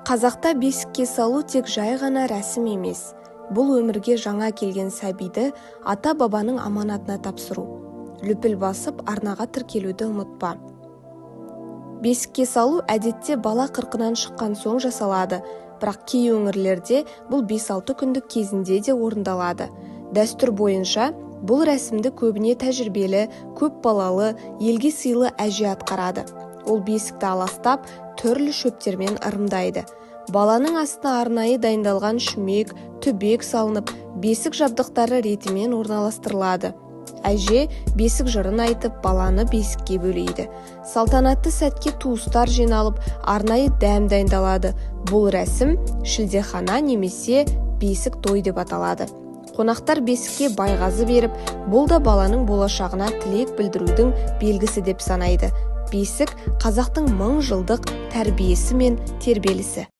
Қазақта бесікке салу тек жай ғана рәсім емес. Бұл өмірге жаңа келген сәбиді ата-бабаның аманатына тапсыру. Лүпіл басып, арнаға тіркелуді ұмытпа. Бесікке салу әдетте бала қырқынан шыққан соң жасалады, бірақ кей өңірлерде бұл 5-6 күндік кезінде де орындалады. Дәстүр бойынша бұл рәсімді көбіне тәжірибелі, көп балалы, елге сыйлы әже атқарады. Ол бесікті аластап, түрлі шөптермен ырымдайды. Баланың астына арнайы дайындалған шүмек, түбек салынып, бесік жабдықтары ретімен орналастырылады. Әже бесік жырын айтып, баланы бесікке бөлейді. Салтанатты сәтке туыстар жиналып, арнайы дәм дайындалады. Бұл рәсім шілдехана немесе бесік той деп аталады. Қонақтар бесікке байғазы беріп, бұл да баланың болашағына тілек білдірудің белгісі деп санайды. Бесік қазақтың 1000 жылдық тәрбиесі мен тербелісі.